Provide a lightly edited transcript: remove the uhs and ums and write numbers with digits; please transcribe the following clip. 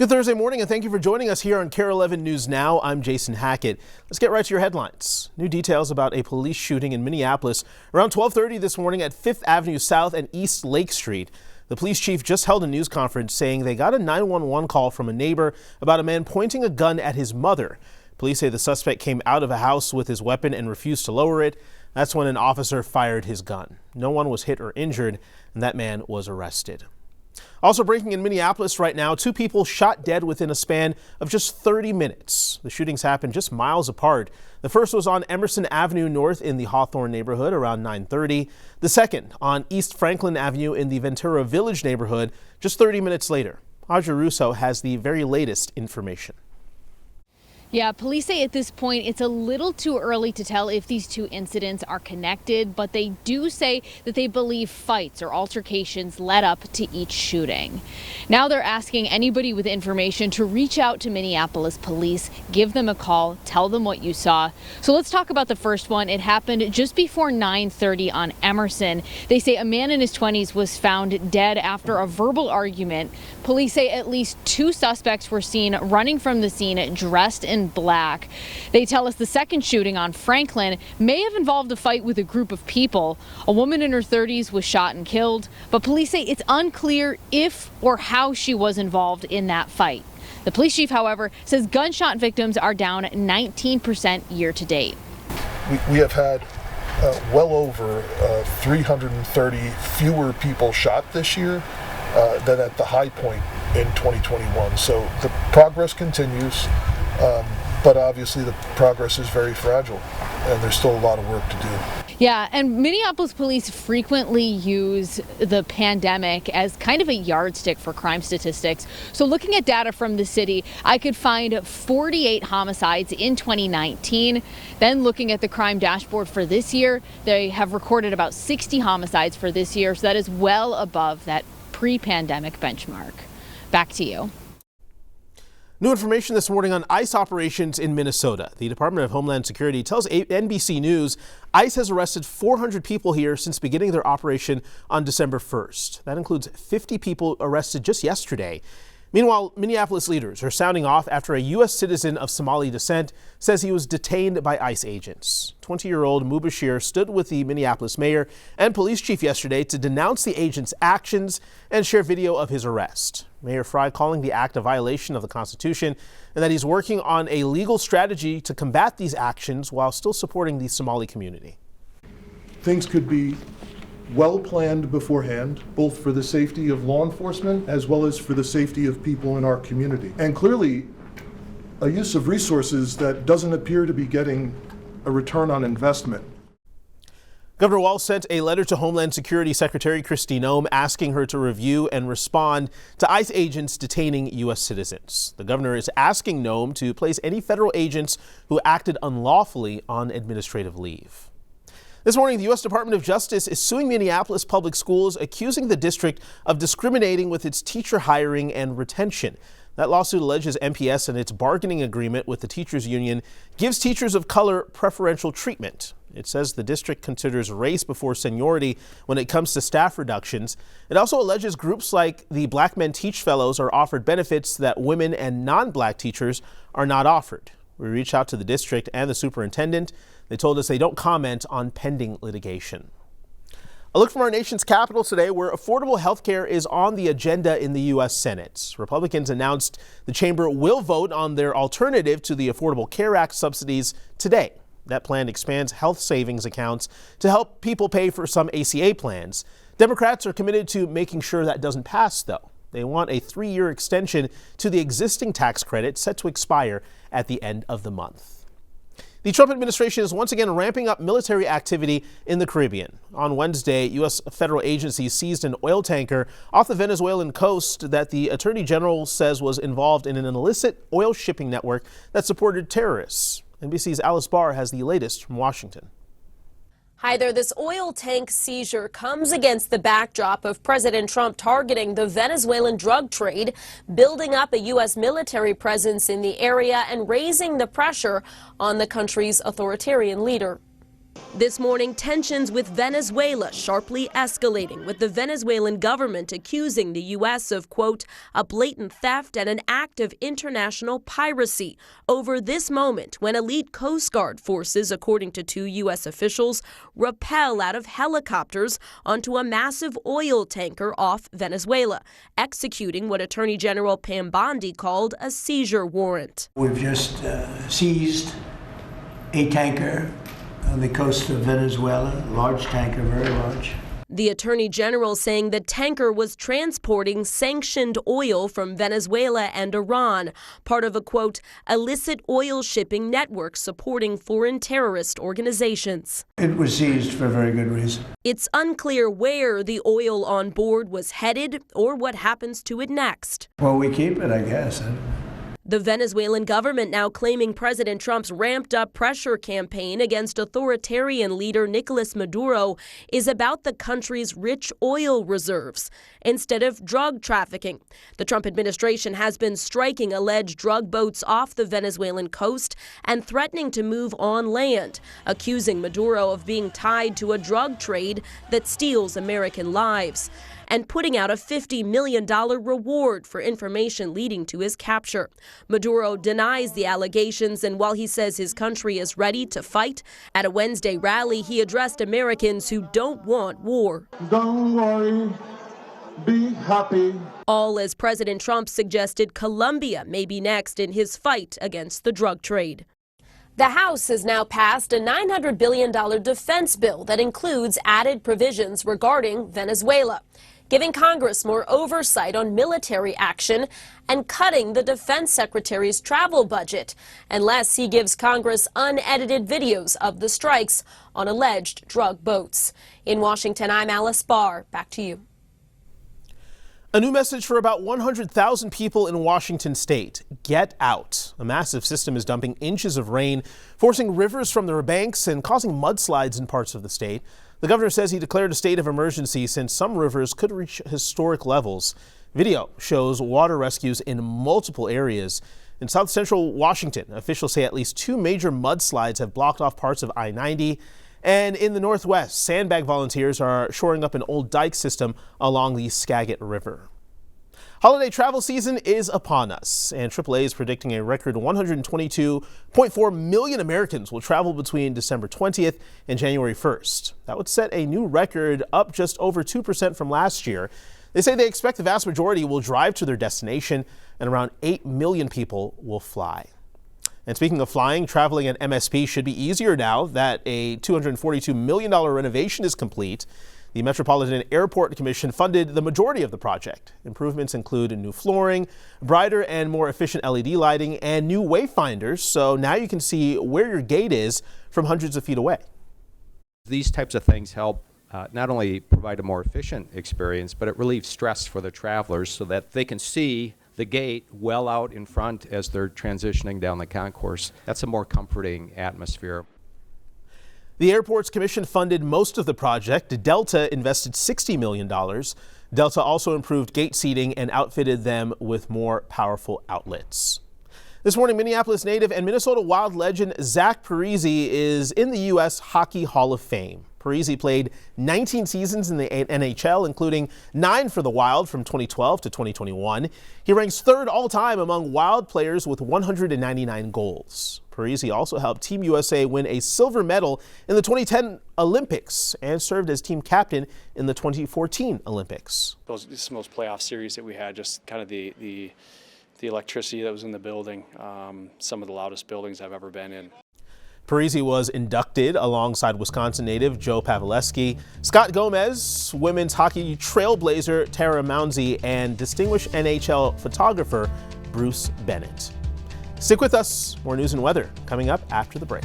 Good Thursday morning, and thank you for joining us here on KARE 11 News Now. I'm Jason Hackett. Let's get right to your headlines. New details about a police shooting in Minneapolis around 12:30 this morning at 5th Avenue South and East Lake Street. The police chief just held a news conference saying they got a 911 call from a neighbor about a man pointing a gun at his mother. Police say the suspect came out of a house with his weapon and refused to lower it. That's when an officer fired his gun. No one was hit or injured, and that man was arrested. Also breaking in Minneapolis right now, 2 people shot dead within a span of just 30 minutes. The shootings happened just miles apart. The first was on Emerson Avenue North in the Hawthorne neighborhood around 9:30. The second on East Franklin Avenue in the Ventura Village neighborhood just 30 minutes later. Audrey Russo has the very latest information. Yeah, police say at this point it's a little too early to tell if these 2 incidents are connected, but they do say that they believe fights or altercations led up to each shooting. Now they're asking anybody with information to reach out to Minneapolis police, give them a call, tell them what you saw. So let's talk about the first one. It happened just before 9:30 on Emerson. They say a man in his 20s was found dead after a verbal argument. Police say at least 2 suspects were seen running from the scene dressed in black. They tell us the second shooting on Franklin may have involved a fight with a group of people. A woman in her 30s was shot and killed, but police say it's unclear if or how she was involved in that fight. The police chief, however, says gunshot victims are down 19% year to date. We have had well over 330 fewer people shot this year than at the high point in 2021. So the progress continues. But obviously the progress is very fragile and there's still a lot of work to do. Yeah, and Minneapolis police frequently use the pandemic as kind of a yardstick for crime statistics. So looking at data from the city, I could find 48 homicides in 2019. Then looking at the crime dashboard for this year, they have recorded about 60 homicides for this year. So that is well above that pre-pandemic benchmark. Back to you. New information this morning on ICE operations in Minnesota. The Department of Homeland Security tells NBC News ICE has arrested 400 people here since beginning their operation on December 1st. That includes 50 people arrested just yesterday. Meanwhile, Minneapolis leaders are sounding off after a U.S. citizen of Somali descent says he was detained by ICE agents. 20-year-old Mubashir stood with the Minneapolis mayor and police chief yesterday to denounce the agents' actions and share video of his arrest. Mayor Fry calling the act a violation of the Constitution and that he's working on a legal strategy to combat these actions while still supporting the Somali community. Things could be well planned beforehand, both for the safety of law enforcement as well as for the safety of people in our community. And clearly, a use of resources that doesn't appear to be getting a return on investment. Governor Walz sent a letter to Homeland Security Secretary Kristi Noem asking her to review and respond to ICE agents detaining U.S. citizens. The governor is asking Noem to place any federal agents who acted unlawfully on administrative leave. This morning, the U.S. Department of Justice is suing Minneapolis Public Schools, accusing the district of discriminating with its teacher hiring and retention. That lawsuit alleges MPS and its bargaining agreement with the teachers union gives teachers of color preferential treatment. It says the district considers race before seniority when it comes to staff reductions. It also alleges groups like the Black Men Teach Fellows are offered benefits that women and non-black teachers are not offered. We reached out to the district and the superintendent. They told us they don't comment on pending litigation. A look from our nation's capital today, where affordable health care is on the agenda in the U.S. Senate. Republicans announced the chamber will vote on their alternative to the Affordable Care Act subsidies today. That plan expands health savings accounts to help people pay for some ACA plans. Democrats are committed to making sure that doesn't pass, though. They want a 3-year extension to the existing tax credit set to expire at the end of the month. The Trump administration is once again ramping up military activity in the Caribbean. On Wednesday, U.S. federal agencies seized an oil tanker off the Venezuelan coast that the Attorney General says was involved in an illicit oil shipping network that supported terrorists. NBC's Alice Barr has the latest from Washington. Hi there. This oil tank seizure comes against the backdrop of President Trump targeting the Venezuelan drug trade, building up a U.S. military presence in the area and raising the pressure on the country's authoritarian leader. This morning, tensions with Venezuela sharply escalating, with the Venezuelan government accusing the U.S. of, quote, a blatant theft and an act of international piracy over this moment when elite Coast Guard forces, according to 2 U.S. officials, rappel out of helicopters onto a massive oil tanker off Venezuela, executing what Attorney General Pam Bondi called a seizure warrant. We've just seized a tanker on the coast of Venezuela, large tanker, very large. The Attorney General saying the tanker was transporting sanctioned oil from Venezuela and Iran, part of a, quote, illicit oil shipping network supporting foreign terrorist organizations. It was seized for a very good reason. It's unclear where the oil on board was headed or what happens to it next. Well, we keep it, I guess. The Venezuelan government now claiming President Trump's ramped-up pressure campaign against authoritarian leader Nicolas Maduro is about the country's rich oil reserves instead of drug trafficking. The Trump administration has been striking alleged drug boats off the Venezuelan coast and threatening to move on land, accusing Maduro of being tied to a drug trade that steals American lives, and putting out a $50 million reward for information leading to his capture. Maduro denies the allegations, and while he says his country is ready to fight, at a Wednesday rally he addressed Americans who don't want war. Don't worry, be happy. All as President Trump suggested Colombia may be next in his fight against the drug trade. The House has now passed a $900 billion defense bill that includes added provisions regarding Venezuela, giving Congress more oversight on military action and cutting the defense secretary's travel budget unless he gives Congress unedited videos of the strikes on alleged drug boats. In Washington, I'm Alice Barr. Back to you. A new message for about 100,000 people in Washington state. Get out. A massive system is dumping inches of rain, forcing rivers from their banks and causing mudslides in parts of the state. The governor says he declared a state of emergency since some rivers could reach historic levels. Video shows water rescues in multiple areas. In south central Washington, officials say at least 2 major mudslides have blocked off parts of I-90. And in the northwest, sandbag volunteers are shoring up an old dike system along the Skagit River. Holiday travel season is upon us, and AAA is predicting a record 122.4 million Americans will travel between December 20th and January 1st. That would set a new record, up just over 2% from last year. They say they expect the vast majority will drive to their destination, and around 8 million people will fly. And speaking of flying, traveling at MSP should be easier now that a $242 million renovation is complete. The Metropolitan Airport Commission funded the majority of the project. Improvements include new flooring, brighter and more efficient LED lighting, and new wayfinders, so now you can see where your gate is from hundreds of feet away. These types of things help not only provide a more efficient experience, but it relieves stress for the travelers so that they can see the gate well out in front as they're transitioning down the concourse. That's a more comforting atmosphere. The airport's commission funded most of the project. Delta invested $60 million. Delta also improved gate seating and outfitted them with more powerful outlets. This morning, Minneapolis native and Minnesota Wild legend Zach Parise is in the U.S. Hockey Hall of Fame. Parise played 19 seasons in the NHL, including 9 for the Wild from 2012 to 2021. He ranks 3rd all-time among Wild players with 199 goals. Parise also helped Team USA win a silver medal in the 2010 Olympics and served as team captain in the 2014 Olympics. Some of those playoff series that we had, just kind of the electricity that was in the building, some of the loudest buildings I've ever been in. Parise was inducted alongside Wisconsin native Joe Pavelski, Scott Gomez, women's hockey trailblazer Tara Mounsey, and distinguished NHL photographer Bruce Bennett. Stick with us. More news and weather coming up after the break.